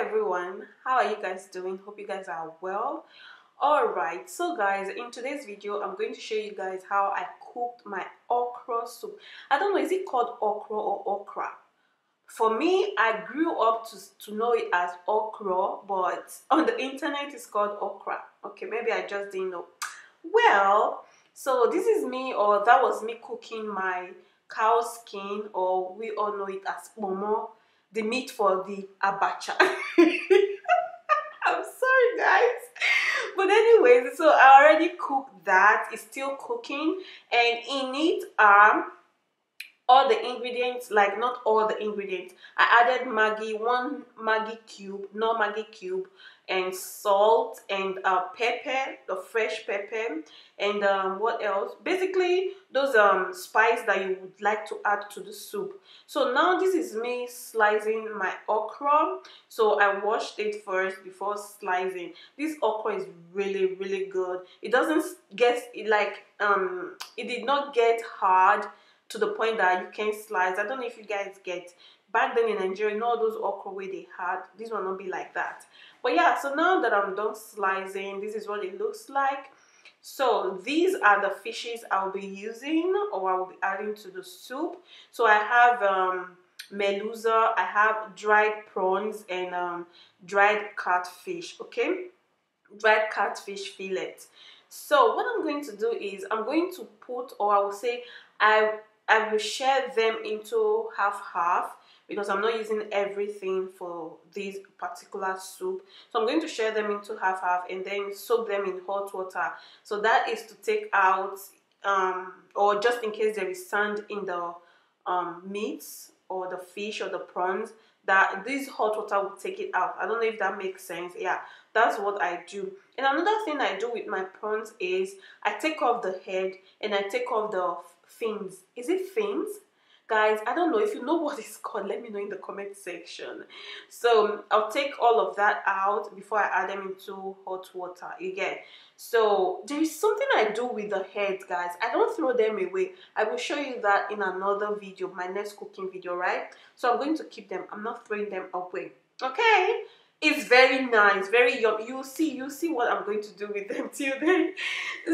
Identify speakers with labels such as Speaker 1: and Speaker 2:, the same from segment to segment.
Speaker 1: everyone, how are you guys doing? Hope you guys are well. Alright, so guys, in today's video I'm going to show you guys how I cooked my okra soup. I don't know, is it called okra or okra? For me, I grew up to know it as okra, but on the internet it's called okra. Okay, maybe I just didn't know. Well, so this is me, or that was me cooking my cow skin, or we all know it as momo, the meat for the abacha. I'm sorry guys, but anyways, so I already cooked that. It's still cooking, and in it all the ingredients, like not all the ingredients. I added Maggi, one Maggi cube, no Maggi cube, and salt and pepper, the fresh pepper, and what else? Basically, those spice that you would like to add to the soup. So now this is me slicing my okra. So I washed it first before slicing. This okra is really good. It doesn't get like it did not get hard to the point that you can't slice. I don't know if you guys get. Back then in Nigeria, you know those okra where they had. This will not be like that. But yeah, so now that I'm done slicing, this is what it looks like. So these are the fishes I'll be using, or I'll be adding to the soup. So I have melusa, I have dried prawns, and dried catfish. Okay, dried catfish fillet. So what I'm going to do is I'm going to put, or I will say I will share them into half because I'm not using everything for this particular soup. So I'm going to share them into half and then soak them in hot water. So that is to take out or just in case there is sand in the meats or the fish or the prawns, that this hot water will take it out. I don't know if that makes sense. Yeah, that's what I do. And another thing I do with my prawns is I take off the head and I take off the fins. Is it fins? Guys, I don't know. If you know what it's called, let me know in the comment section. So I'll take all of that out before I add them into hot water. You get. So there is something I do with the heads, guys. I don't throw them away. I will show you that in another video, my next cooking video, right? So I'm going to keep them. I'm not throwing them away. Okay? It's very nice, very yum. You'll see what I'm going to do with them till then.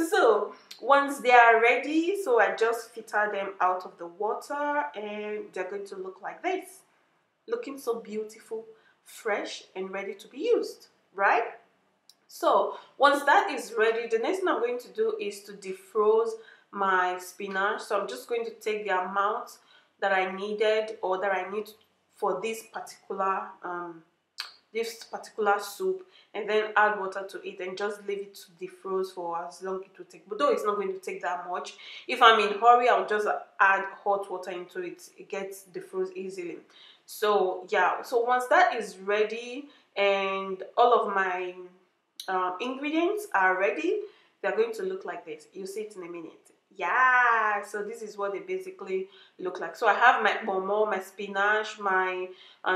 Speaker 1: So once they are ready, so I just filter them out of the water, and they're going to look like this, looking so beautiful, fresh, and ready to be used, right? So once that is ready, the next thing I'm going to do is to defroze my spinach. So I'm just going to take the amount that I needed, or that I need for this particular soup, and then add water to it and just leave it to defroze for as long it will take. But though it's not going to take that much, if I'm in a hurry, I'll just add hot water into it. It gets defrosed easily. So yeah, so once that is ready and all of my ingredients are ready, they're going to look like this. You'll see it in a minute. Yeah, so this is what they basically look like. So I have my momo, my spinach, my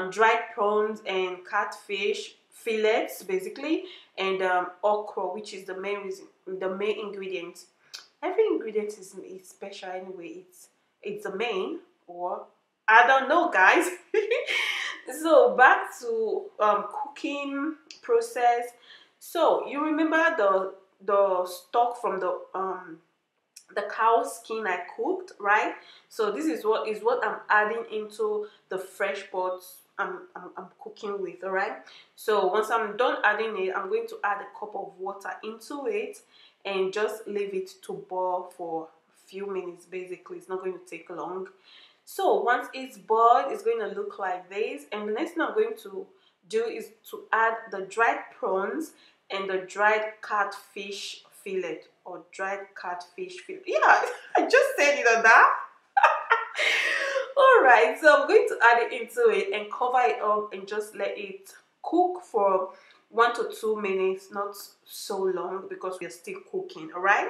Speaker 1: dried prawns and catfish fillets basically, and okra, which is the main ingredient. Every ingredient is special anyway. It's the main, or I don't know, guys. So back to cooking process. So you remember the stock from the cow skin I cooked, right? So this is what I'm adding into the fresh pots I'm cooking with. All right, so once I'm done adding it, I'm going to add a cup of water into it and just leave it to boil for a few minutes. Basically, it's not going to take long. So once it's boiled, it's going to look like this, and the next thing I'm going to do is to add the dried prawns and the dried catfish fillet, or dried catfish fillet. Yeah, I just said it on that. All right, so I'm going to add it into it and cover it up and just let it cook for 1 to 2 minutes, not so long because we're still cooking. All right.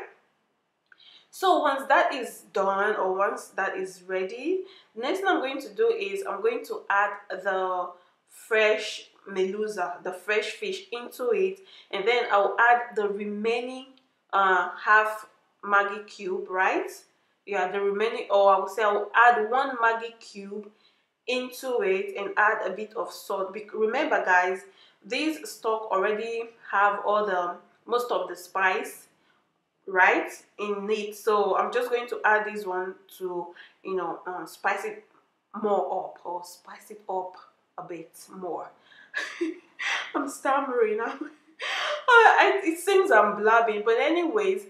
Speaker 1: So once that is done, or once that is ready, the next thing I'm going to do is I'm going to add the fresh melusa, the fresh fish, into it, and then I'll add the remaining half Maggi cube, right? Yeah, the remaining, or I would say I'll add 1 Maggi cube into it and add a bit of salt. Remember guys, this stock already have all the most of the spice right in it, so I'm just going to add this one to, you know, spice it more up, or spice it up a bit more. I'm stammering. It seems I'm blabbing, but anyways,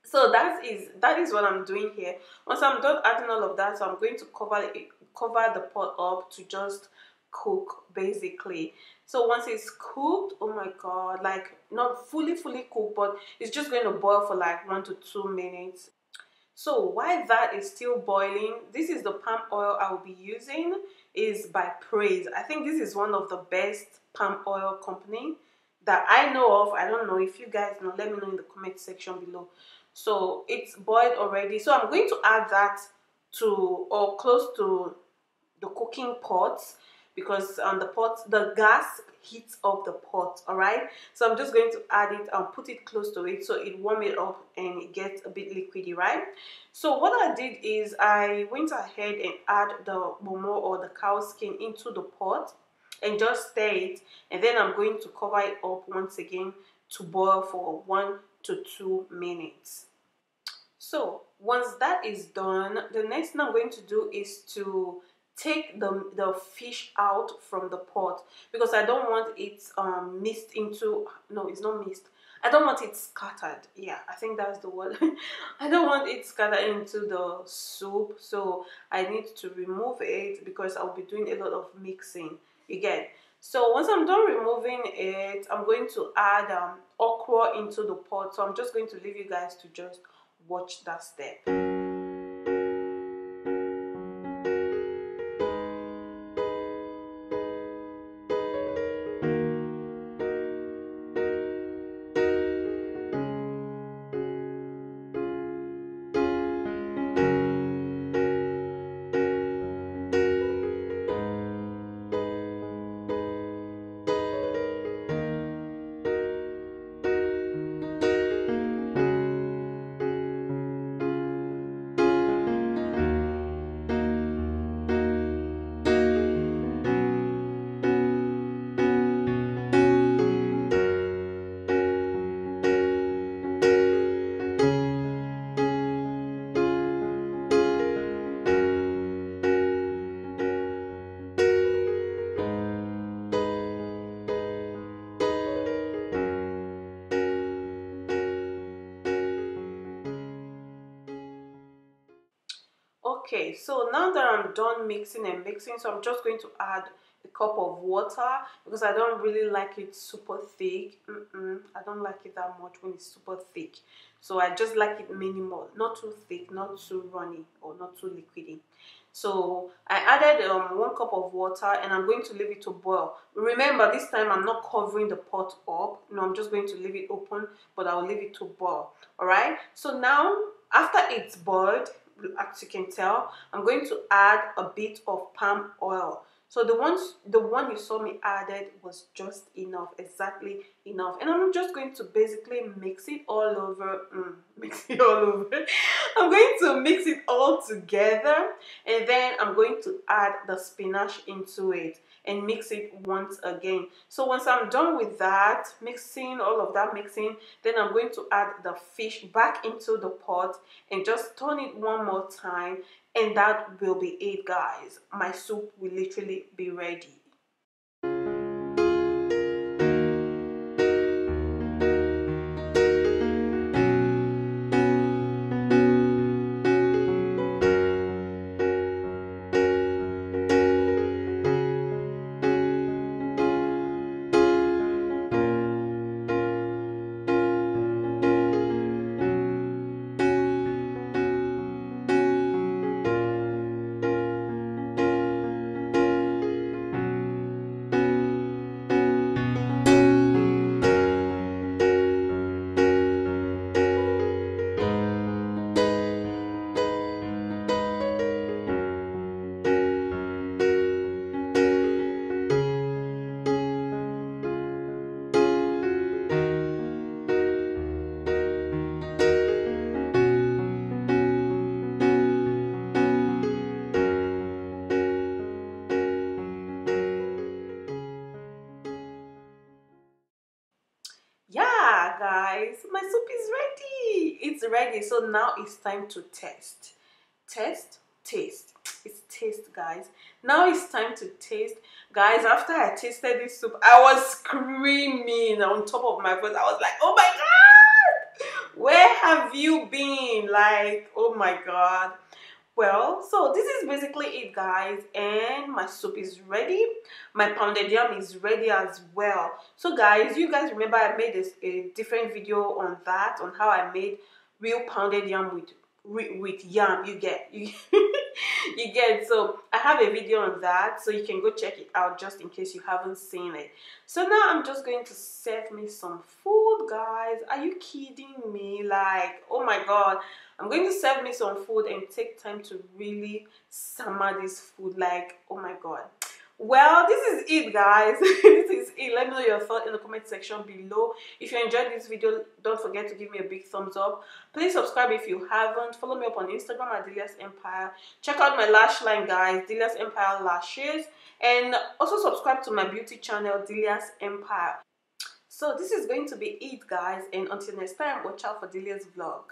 Speaker 1: so that is what I'm doing here. Once I'm done adding all of that, so I'm going to cover the pot up to just cook basically. So once it's cooked, oh my god, like not fully cooked, but it's just going to boil for like 1 to 2 minutes. So while that is still boiling, this is the palm oil I will be using, is by Praise. I think this is one of the best palm oil company that I know of. I don't know if you guys know, let me know in the comment section below. So it's boiled already, so I'm going to add that to, or close to, the cooking pot, because the gas heats up the pot. All right, so I'm just going to add it and put it close to it so it warm it up and it gets a bit liquidy, right? So what I did is I went ahead and add the momo, or the cow skin, into the pot and just stir it, and then I'm going to cover it up once again to boil for 1 to 2 minutes. So once that is done, the next thing I'm going to do is to take the fish out from the pot, because I don't want it mixed into, no, it's not mixed, I don't want it scattered. Yeah, I think that's the word. I don't want it scattered into the soup, so I need to remove it because I'll be doing a lot of mixing again. So once I'm done removing it, I'm going to add okra into the pot. So I'm just going to leave you guys to just watch that step. Okay, so now that I'm done mixing and mixing, so I'm just going to add a cup of water, because I don't really like it super thick. I don't like it that much when it's super thick. So I just like it minimal, not too thick, not too runny, or not too liquidy. So I added 1 cup of water, and I'm going to leave it to boil. Remember, this time I'm not covering the pot up. No, I'm just going to leave it open, but I'll leave it to boil. All right, so now after it's boiled, as you can tell, I'm going to add a bit of palm oil. So the one you saw me added was just enough, exactly enough. And I'm just going to basically mix it all over. Mix it all over. I'm going to mix it all together, and then I'm going to add the spinach into it and mix it once again. So once I'm done with that, mixing all of that mixing, then I'm going to add the fish back into the pot and just turn it one more time, and that will be it, guys. My soup will literally be ready. ready. So now it's time to taste. Taste. It's taste, guys. Now it's time to taste. Guys, after I tasted this soup, I was screaming on top of my voice. I was like, oh my god, where have you been? Like, oh my god. Well, so this is basically it, guys, and my soup is ready. My pounded yam is ready as well. So guys, you guys remember I made a different video on that, on how I made real pounded yam with yam. You get you get. So I have a video on that, so you can go check it out just in case you haven't seen it. So now I'm just going to serve me some food, guys. Are you kidding me? Like, oh my god, I'm going to serve me some food and take time to really summer this food. Like, oh my god. Well, this is it, guys. This is it. Let me know your thoughts in the comment section below. If you enjoyed this video, don't forget to give me a big thumbs up. Please subscribe if you haven't. Follow me up on Instagram at Dilias Empire. Check out my lash line, guys, Dilias Empire Lashes. And also subscribe to my beauty channel, Dilias Empire. So this is going to be it, guys. And until next time, watch out for Dilias vlog.